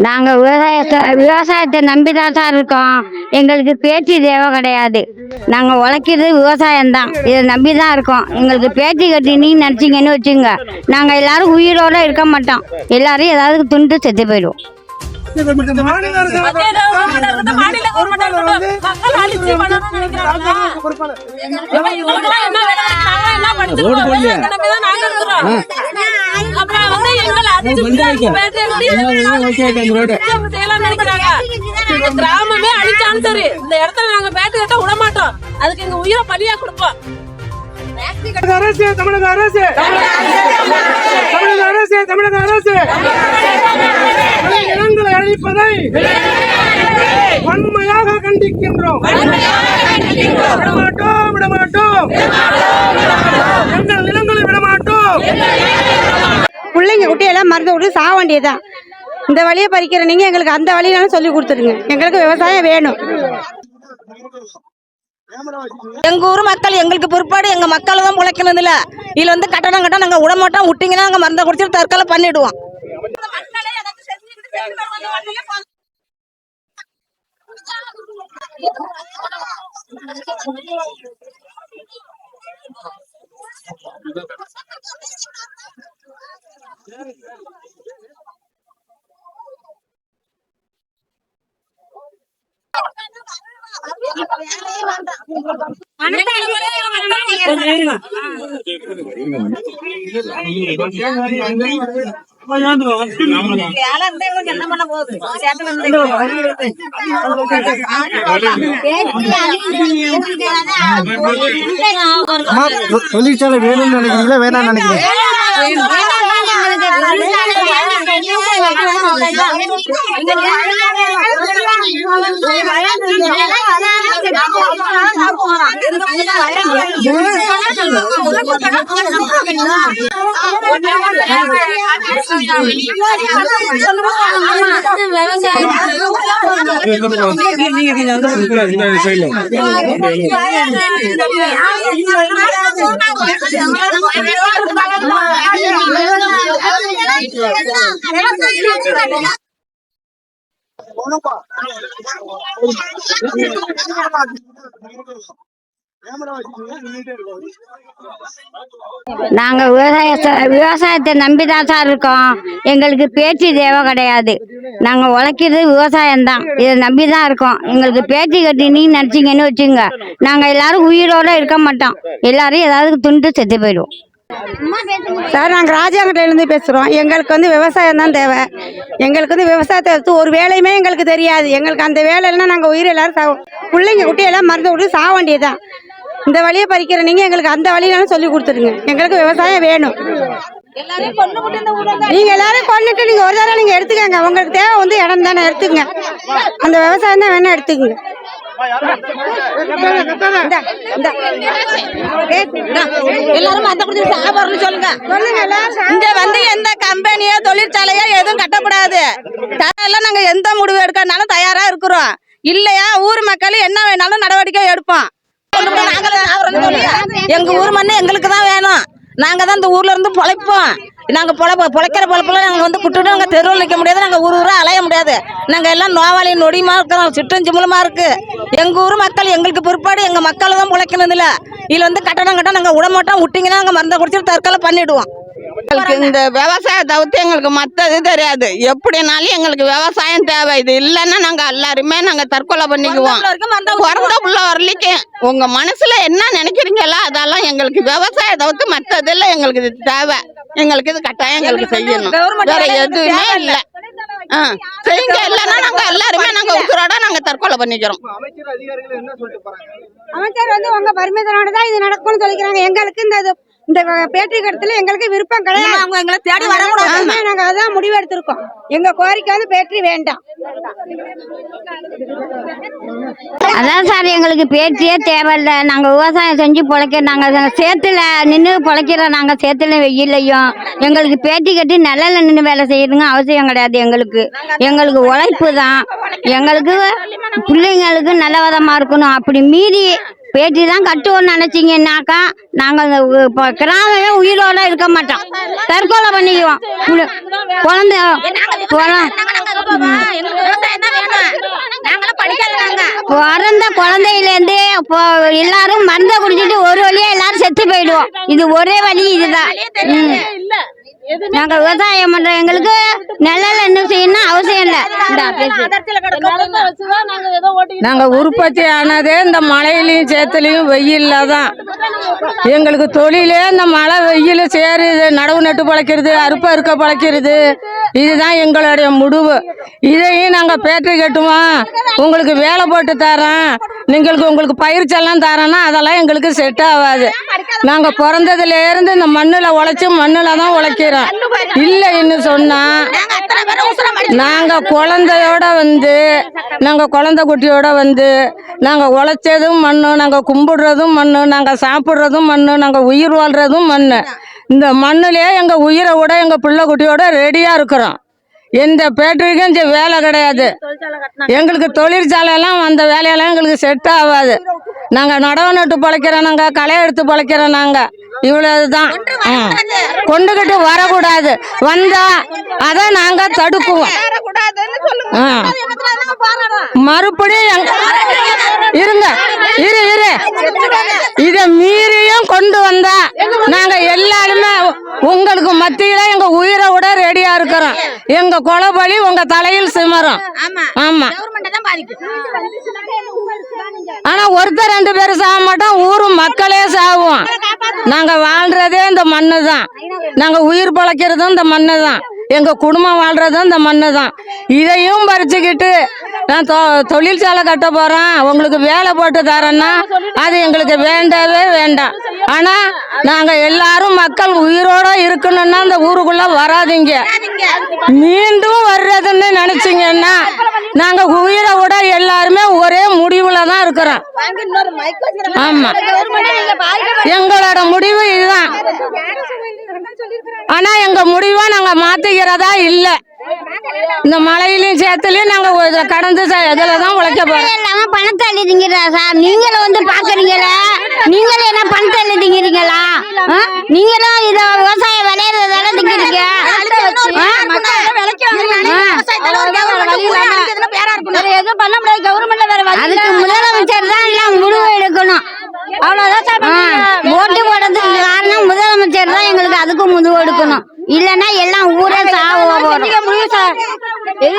நாங்க விவசாயத்தை நம்பிதான் சார் இருக்கோம். எங்களுக்கு பேச்சு தேவை கிடையாது. நாங்க உழைக்கிறது விவசாயம்தான். இதை நம்பிதான் இருக்கோம். எங்களுக்கு பேச்சு கட்டி நீங்க நினைச்சீங்கன்னு வச்சுங்க, நாங்க எல்லாரும் உயிரோட இருக்க மாட்டோம். எல்லாரும் ஏதாவது துண்டு செத்து போயிடுவோம். கிராமமே அழிச்சாலும் சரி, இந்த இடத்துல நாங்க பேட்டு கட்ட விட மாட்டோம். அதுக்கு எங்க உயிரை பலியா கொடுப்போம். தமிழக அரசு நிலங்களை அழிப்பதை வன்மையாக கண்டிக்கின்றோம். விடமாட்டோம், எங்கள் நிலங்களை விடமாட்டோம். பிள்ளைங்க குட்டியெல்லாம் மருந்து விட்டு சாக வேண்டியதுதான். இந்த வழியை பறிக்கிற நீங்க எங்களுக்கு அந்த வழியினாலும் சொல்லி கொடுத்துருங்க. எங்களுக்கு விவசாயம் வேணும். எங்க ஊர் மக்கள் எங்களுக்கு பிற்பாடு எங்க மக்கள் தான் முளைக்கணும். இதுல வந்து கட்டணம் நாங்க விட மாட்டோம். விட்டீங்கன்னா நாங்க மருந்தை குடிச்சிட்டு தற்கொலை பண்ணிடுவோம். தொழிற்சாலை வேணும்னு நினைக்கிறீங்களா வேணாம்னு நினைக்கிறீங்க? நாங்க விவசாயத்தை நம்பிதான் சார் இருக்கோம். எங்களுக்கு பேச்சு தேவை கிடையாது. நாங்க உழைக்கிறது விவசாயம்தான். இதை நம்பிதான் இருக்கோம். எங்களுக்கு பேச்சு கட்டி நீங்க நினைச்சீங்கன்னு வச்சுங்க, நாங்க எல்லாரும் உயிரோட இருக்க மாட்டோம். எல்லாரும் ஏதாவது துண்டு செத்து போயிடுவோம். சார், நாங்கள் ராஜாங்கட்டையிலேருந்து பேசுகிறோம். எங்களுக்கு வந்து விவசாயம் தான் தேவை. எங்களுக்கு வந்து விவசாயத்தை எடுத்து ஒரு வேலையுமே எங்களுக்கு தெரியாது. எங்களுக்கு அந்த வேலைன்னா நாங்கள் உயிர் எல்லாரும் பிள்ளைங்க குட்டியெல்லாம் மருந்து விட்டு சாக வேண்டியதுதான். இந்த வழியை பறிக்கிற நீங்க எங்களுக்கு அந்த வழியினாலும் சொல்லி கொடுத்துருங்க. எங்களுக்கு விவசாயம் வேணும். நீங்க எல்லாரும் கொண்டுட்டு நீங்க ஒரு தடவை நீங்க எடுத்துக்கங்க. உங்களுக்கு தேவை வந்து இடம் தானே, எடுத்துக்கங்க. அந்த விவசாயம் தான் வேணா எடுத்துக்கங்க. எல்லாரும் மத்த குடிச்சு சாப்பாடுன்னு சொல்லுங்க. இங்க வந்து எந்த கம்பெனியோ தொழிற்சாலையோ எதுவும் கட்டக்கூடாது. எல்லாம் நாங்க எந்த முடிவு எடுக்கனாலும் தயாரா இருக்கிறோம். இல்லையா ஊர் மக்கள் என்ன வேணாலும் நடவடிக்கை எடுப்போம். எங்க ஊர் மண்ணு எங்களுக்கு தான் வேணும். நாங்க தான் இந்த ஊர்ல இருந்து பொழைப்போம். நாங்க பொழைக்கிற பொழப்புல நாங்க வந்து குட்டுட்டு நாங்க தெருவில் நிற்க முடியாது. நாங்க ஊரா அலைய முடியாது. நாங்க எல்லாம் நோவாளி நொடிமா இருக்கிறோம். சிட்டும் சிமுலமா இருக்கு. எங்க ஊர் மக்கள் எங்களுக்கு பிற்பாடு எங்க மக்கள் தான் பொழைக்கணும். இதுல வந்து கட்டணம் நாங்க விட மாட்டோம். விட்டீங்கன்னா நாங்க மருந்தை குடிச்சிட்டு தற்கொலை பண்ணிடுவோம். இந்த விவசாயத்தை தவிர்த்து எங்களுக்கு மற்றது தெரியாது. எப்படினாலும் எங்களுக்கு விவசாயம் தேவை. இது இல்லைன்னா நாங்க எல்லாருமே நாங்க தற்கொலை பண்ணிக்குவோம். பிறந்த புள்ள வரலிக்கும் உங்க மனசுல என்ன நினைக்கிறீங்களோ அதெல்லாம் எங்களுக்கு விவசாயம் தவிர்த்து மற்றதெல்லாம் எங்களுக்கு இது தேவை. எங்களுக்கு இது கட்டாயம் எங்களுக்கு செய்யணும். வேற எதுவுமே இல்லை. செய்யுங்க. இல்லைன்னா நாங்க எல்லாருமே நாங்க உசுரோட நாங்க தற்கொலை பண்ணிக்கிறோம். அமைச்சர் வந்து உங்க பர்மிஷனோட தான் இது நடக்கும்னு சொல்லிக்கிறாங்க. எங்களுக்கு இந்த பேட்டி கடத்துல எங்களுக்கு விருப்பம் கிடையாது. அவங்க எங்களை தேடி வரக்கூடாது. நாங்க அதான் முடிவு எடுத்திருக்கோம். எங்க கோரிக்கை வந்து பேட்டி வேண்டாம். அதான் சார், எங்களுக்கு பேச்சியே தேவையில்லை. நாங்க விவசாயம் செஞ்சு பொழைக்க, நாங்க சேத்துல நின்று பொழைக்கிற. நாங்க சேத்துல வெயிலையும் எங்களுக்கு பேட்டி கட்டி நிழல்ல நின்று வேலை செய்யறதுங்க அவசியம் கிடையாது. எங்களுக்கு உழைப்பு தான். எங்களுக்கு பிள்ளைங்களுக்கு நல்ல விதமா இருக்கணும். அப்படி மீறி பேட்டி தான் கட்டுவோம்னு நினைச்சீங்கன்னாக்கா நாங்கள் இப்போ கிராமமே உயிரோட இருக்க மாட்டோம், தற்கொலை பண்ணிக்குவோம். குழந்தை பிறந்த குழந்தையிலேருந்து இப்போ எல்லாரும் மருந்தை குடிச்சிட்டு ஒரு வழியா எல்லாரும் செத்து போயிடுவோம். இது ஒரே வழி இதுதான். நாங்க விவசாயம் பண்ற எங்களுக்கு நிழல் என்ன செய்யணும் அவசியம் இல்லை. நாங்க உற்பத்தி ஆனதே இந்த மழையிலையும் சேத்துலையும் வெயில்ல தான். எங்களுக்கு தொழிலே இந்த மழை வெயில் சேரு நடவு நட்டு பழைக்கிறது, அறுப்ப அறுக்க பழைக்கிறது, இதுதான் எங்களுடைய முடிவு. இதையும் நாங்க பேட்டரி கட்டுவோம், உங்களுக்கு வேலை போட்டு தரோம், உங்களுக்கு பயிற்சியெல்லாம் தரோன்னா அதெல்லாம் எங்களுக்கு செட் ஆகாது. நாங்க பிறந்ததுல இருந்து இந்த மண்ணுல உழைச்சி மண்ணுல தான் உழைக்கிறோம். இல்லைன்னு சொன்னா நாங்க குழந்தையோட நாங்க குழந்தை குட்டியோட நாங்க உழைச்சதும் மண்ணு, நாங்க கும்பிடுறதும் மண்ணு, நாங்க சாப்பிடுறதும் மண்ணு, நாங்க உயிர் வாழ்றதும் மண்ணு. இந்த மண்ணுலயே எங்க உயிரை விட எங்க பிள்ளை குட்டியோட ரெடியா இருக்கிறோம். எந்த பேட்டரிக்கும் இந்த வேலை கிடையாது. எங்களுக்கு தொழிற்சாலையெல்லாம் அந்த வேலையெல்லாம் எங்களுக்கு செட் ஆகாது. நாங்க நடவு நட்டு பழைக்கிறோம், நாங்க களை எடுத்து பழைக்கிறோம். நாங்க இவ்வளவுதான். கொண்டுகிட்டு வரக்கூடாது, வந்தா அதை நாங்க தடுக்குவோம். மறுபடியும் இருங்க இத மீறியும் கொண்டு வந்தா நாங்க எல்லாருமே உங்களுக்கு மத்தியில எங்க உயிரை விட ரெடியா இருக்கிறோம். எங்க கொலைபலி உங்க தலையில் சிமரும். ஆமா, ஆனா ஒருத்தர் 2 பேரும் சாக மாட்டோம், ஊரு மக்களே சாவோம். நாங்க வாழ்றதே இந்த மண்ணு தான், நாங்க உயிர் பழைக்கிறதும் இந்த மண்ணு தான், எங்க குடும்பம் வாழ்றதும் இந்த மண்ணு தான். இதையும் பறிச்சுக்கிட்டு நான் தொழிற்சாலை கட்ட போறேன், உங்களுக்கு வேலை போட்டு தரேன்னா அது எங்களுக்கு வேண்டவே வேண்டாம். ஆனா நாங்க எல்லாரும் மக்கள் உயிரோட இருக்கணும்னா அந்த ஊருக்குள்ள வராதீங்க. மீண்டும் வர்றதுன்னு நினைச்சீங்கன்னா நாங்க உயிரை விட எல்லாருமே ஒரே முடிவுல தான் இருக்கிறோம். ஆமா, எங்களோட முடிவு இதுதான். ஆனா எங்க முடிவை நாங்க மாத்திக்கிறதா இல்ல. இந்த மழையிலையும் சேத்துலயும் நாங்க கடந்து இதுலதான் உழைக்க போறோம். இல்லாம பணத்தை எழுதிங்கிறா சார், நீங்களும் பாக்குறீங்களா? நீங்களும் என்ன பணத்தை எழுதிங்கிறீங்களா? நீங்களும் இத விவசாயம் விளையாடுறதால திங்கிறீங்க. அதுக்கு முதலமைச்சர் தான் எல்லாம் முடிவு எடுக்கணும். ஓட்டு போடுறதுக்கு காரணம் முதலமைச்சர் தான். எங்களுக்கு அதுக்கு முடிவு எடுக்கணும், இல்லன்னா எல்லாம் ஊரே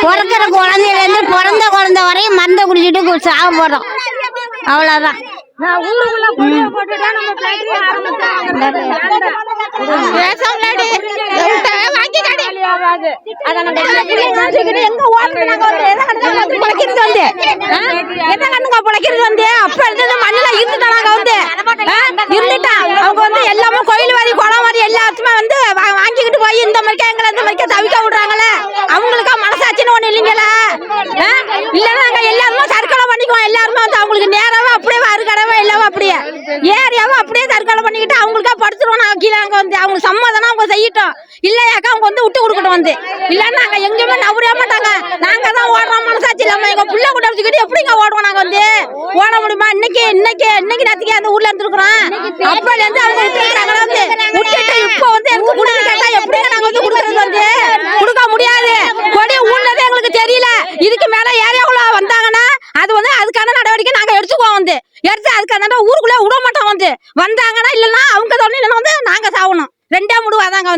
பிறக்கிற குழந்தையில இருந்து பிறந்த குழந்தை வரையும் மருந்தை குடிச்சிட்டு சாக போறோம். அவ்வளவுதான். எல்லாமே கோயில் வாரி குளம் வாரி எல்லாத்துமே வாங்கிக்கிட்டு போய் இந்த மாதிரி எங்களை இந்த மாதிரி தவிக்க விடுறாங்களே, அவங்களுக்கா மனசாட்சின்னு ஒண்ணு இல்லைங்களா? இல்லன்னா நாங்க எல்லாருமே தற்கொலை பண்ணிக்குவோம். எல்லாருமே அவங்களுக்கு நேராவே அப்படியே அறுக்கடவே இல்லாம அப்படியே ஏரியாவை அப்படியே தற்கொலை பண்ணிக்கிட்டு அவங்களுக்கா படுத்துருவோம். நாங்க கீழே அங்க அவங்க சம்மதனா அவங்க செய்யட்டும், இல்லையாக்கா அவங்க விட்டு கொடுக்கட்டும். இல்லன்னா நாங்க எங்கேயுமே நவரவே மாட்டாங்க. நாங்க தான் ஓடுறோம் மனசாட்சி இல்லாம. எங்க புள்ள கூட வச்சுக்கிட்டு எப்படிங்க ஓடுவோம்? நாங்க ஓட முடியுமா? இன்னைக்கு நேரத்துக்கு அந்த ஊர்ல இருந்துருக்குறோம். அப்பல இருந்து அவங்க விட்டுட்டு இப்போ எனக்கு குடுக்க கேட்டா எப்படி நாங்க கொடுக்கறது? கொடுக்க முடியாது. கொடி ஊர்லதே எங்களுக்கு தெரியல. இதுக்கு மேல ஏரியாவுல வந்தாங்கன்னா அது அதுக்கான நடவடிக்கை நாங்க எடுத்துக்குவோம். எடுத்து அதுக்கான ஊருக்குள்ள விட மாட்டோம். வந்தாங்கன்னா இல்லன்னா அவங்க தொழில நாங்க சாவணும். 2 முடிவாதாங்க.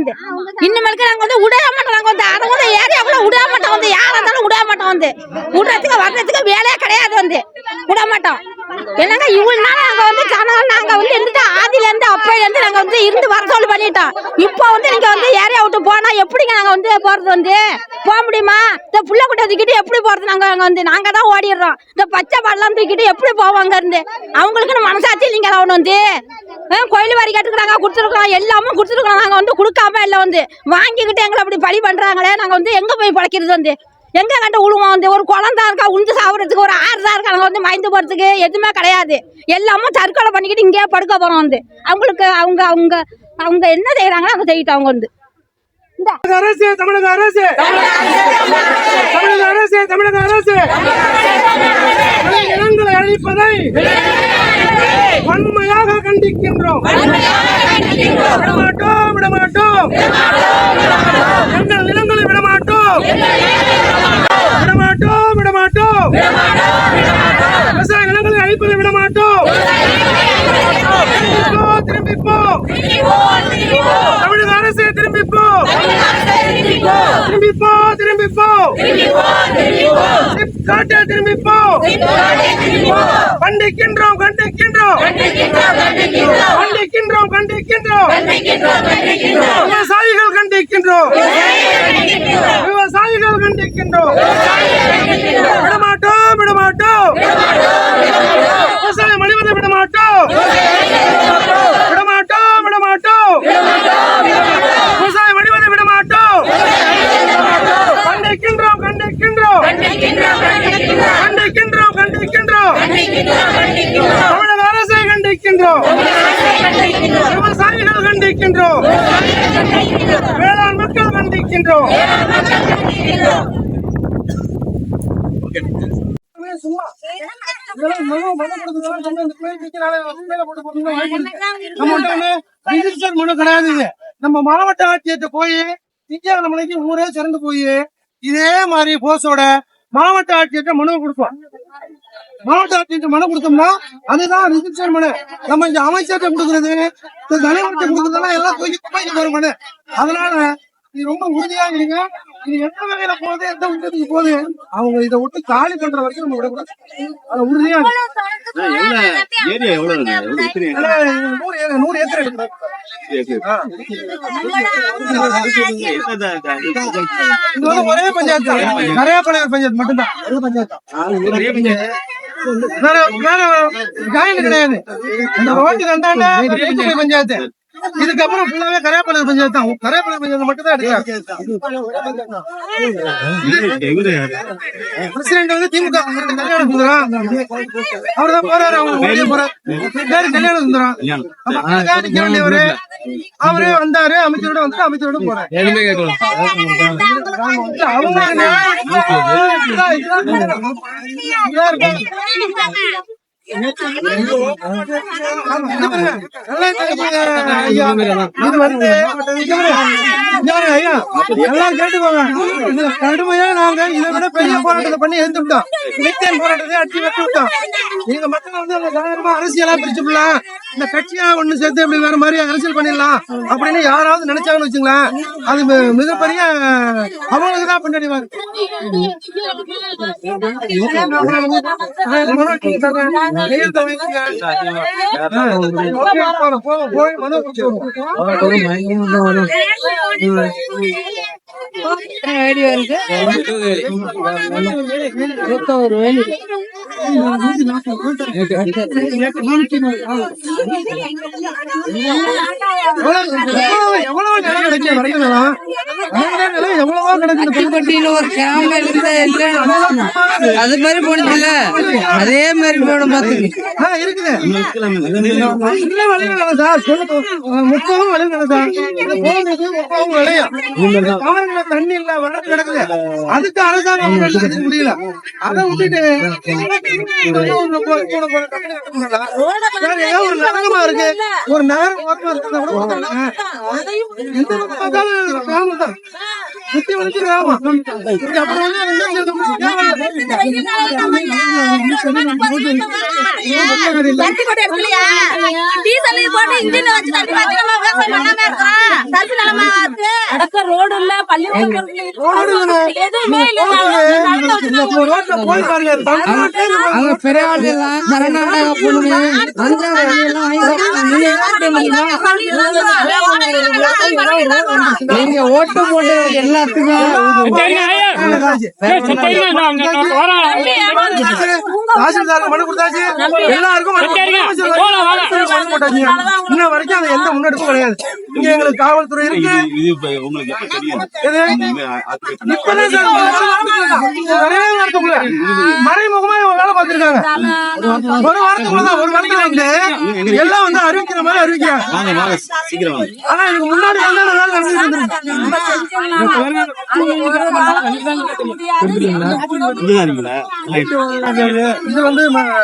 இன்னுமேலுக்கு நாங்க விடவே மாட்டோம். நாங்க அதை ஏரியாவுல விடவே மாட்டோம். யாரா இருந்தாலும் விடவே மாட்டோம். விடுறதுக்கு வர்றதுக்கு வேலையே கிடையாது. விட மாட்டோம். என்னங்க இவ்வளவு நாள் நாங்க இருந்துட்டு ஆதில இருந்து அப்பையில இருந்து நாங்க இருந்து வர சொல்லி பண்ணிட்டோம். இப்போ நீங்க ஏரியா விட்டு போனா எப்படிங்க நாங்க போறது? போக முடியுமா? இந்த புள்ள குட்டை தூக்கிட்டு எப்படி போறது? நாங்க தான் ஓடிடுறோம். இந்த பச்சை பாடலாம் தூக்கிட்டு எப்படி போவாங்க இருந்து? அவங்களுக்குன்னு மனசாட்சி இல்லைங்க. கோயில் வாரி கேட்டுக்கிறாங்க, கொடுத்துருக்கோம், எல்லாமே கொடுத்துருக்கோம். நாங்க கொடுக்காம இல்ல வாங்கிக்கிட்டு எங்களை அப்படி பழி பண்றாங்களே. நாங்க எங்க போய் பழைக்கிறது? எங்க கண்டு உழுவோம்? ஒரு குழந்தை இருக்கா உண்டு சாப்பிட்றதுக்கு, ஒரு ஆறுதா இருக்கா நாங்க மயந்து போறதுக்கு எதுவுமே கிடையாது. எல்லாமே தற்கொலை பண்ணிக்கிட்டு இங்கே படுக்க போறோம். அவங்களுக்கு அவங்க அவங்க அவங்க என்ன செய்யறாங்களோ அவங்க செய்யிட்டு அவங்க தமிழக அரசு நிலங்களை அழிப்பதை கண்டிக்கின்றோம். விடமாட்டோம் விடமாட்டோம். எங்கள் நிலங்களை விடமாட்டோம். விடமாட்டோம் விடமாட்டோம். விவசாய நிலங்களை அழிப்பதை விடமாட்டோம். திரும்பிப்போ தமிழக அரசு திரும்பிப்போ திரும்பிப்போ திரும்பிப்போ காட்ட திரும்பிப்போ. கண்டிக்கின்றோம் கண்டிக்கின்றோம் கண்டிக்கின்றோம் கண்டிக்கின்றோம். விவசாயிகள் கண்டிக்கின்றோம். விவசாயிகள் கண்டிக்கின்றோம். விடமாட்டோம் விடமாட்டோம். விவசாயம் அழிவதை விடமாட்டோம். விடமாட்டோம் விடமாட்டோம். விவசாயம் அழிவதை விடமாட்டோம். கண்டிக்கின்றோம் கண்டிக்கின்றோம் கண்டிக்கின்றோம் கண்டிக்கின்றோம். தமிழக அரசை கண்டிக்கின்றோம். விவசாயிகள் கண்டிக்கின்றோம். வேளாண் மக்கள் கண்டிக்கின்றோம். சும்மா மனு கிடையாது. நம்ம மாவட்ட ஆட்சியர்கிட்ட போய் திங்கட்கிழமைக்கு ஊரே சிறந்து போய் இதே மாதிரி போஸோட மாவட்ட ஆட்சியர்கிட்ட மனு கொடுப்போம். மாவட்ட ஆட்சியர்கிட்ட மனு கொடுத்தோம்னா அதுதான் ரிஜிஸ்டர் மனு. நம்ம இந்த அமைச்சர்கிட்ட கொடுக்கறது தலைவர்கிட்ட கொடுக்கறதெல்லாம் எல்லாம் தூக்கி வரும் மனு. அதனால இது ரொம்ப உறுதியா இருங்க. இது எந்த வகையில போகுது, எந்த உச்சத்துக்கு போகுது, அவங்க இதை விட்டு காலி பண்ற வரைக்கும் நம்ம விடக்கூடாது. அது உறுதியா இருக்கு. 100 ஏக்கர் இருக்கு. இது வந்து ஒரே பஞ்சாயத்து தான், கரையாப்பாளையம் பஞ்சாயத்து மட்டும்தான். வேற ஜாயிண்ட் கிடையாது. அந்த ரோட்டுக்கு அந்தாண்ட பஞ்சாயத்து. இதுக்கப்புறம் ஃபுல்லாவே கரையாப்பாளையம் பஞ்சாயத்து தான். கரையாப்பாளையம் பஞ்சாயத்து மட்டும் தான் எடுக்கிறாங்க. பிரசிடென்ட் வந்து திமுக கல்யாண சுந்தரம் அவர் தான் போறாரு. அவங்க போறாரு கல்யாண சுந்தரம் அவரே வந்தாரு. அமைச்சரோட வந்து அமைச்சரோட போறாரு. கடுமையா நாங்க இதை விட பெரிய போராட்டத்தை பண்ணி எழுந்துட்டோம். மித்தேன் போராட்டத்தை அடிச்சு வெட்டி விட்டோம். எங்க மக்கள் வந்து அரசியலா பிரிச்சுக்கலாம், இந்த கட்சியா ஒண்ணு சேர்த்து இப்படி வேற மாதிரி அரசியல் பண்ணிடலாம் அப்படின்னு யாராவது நினைச்சாங்கன்னு வச்சுங்களேன், அது மிகப்பெரிய அவங்களுக்கு தான் பின்னாடி போய் மனு ஐடியா இருக்கு. எவ்வளவு நிலம் கிடைக்கும்? எவ்வளவோ கிடைக்கும். ஒரு கேமரா அது மாதிரி போனதுல அதே மாதிரி போடும் பாத்துக்கு இருக்குது. முப்பதும் விளையும் சார். முப்பதும் விளையும். தண்ணி இல்ல வளர்ந்து கிடக்குது. அதுக்கு அரசாங்கம் முடியல. அதை விட்டுட்டு ஒரு நகரமா இருக்கு, ஒரு நகரம் கிராமம் தான் சுத்தி வளர்ச்சி கிராமம். ரோடு இல்ல, பள்ளிக்கூடம் போய் பாருங்க. பெரிய ஆள் எல்லாம் கர்நாடகா பொண்ணு நீங்க ஓட்டு போட்டு எல்லாத்துக்கும் தாசில்தாருக்கு மனு கொடுத்தாச்சு. எல்லாருக்கும் இன்ன வரைக்கும் அது எந்த முன்னெடுப்பும் கிடையாது. இங்க எங்களுக்கு காவல்துறை இருக்கு. மறைமுகமா வேலை பார்த்துருக்காங்க. இருக்காங்க. ஒரு வாரத்துக்குள்ளதான் ஒரு வாரத்துல வந்து எல்லாம் வந்து அறிவிக்கிற மாதிரி அறிவிக்கிறாங்க. ஆனா இதுக்கு முன்னாடி வந்து நாள் நடந்துட்டு இருந்திருக்கு. இது வந்து வரும்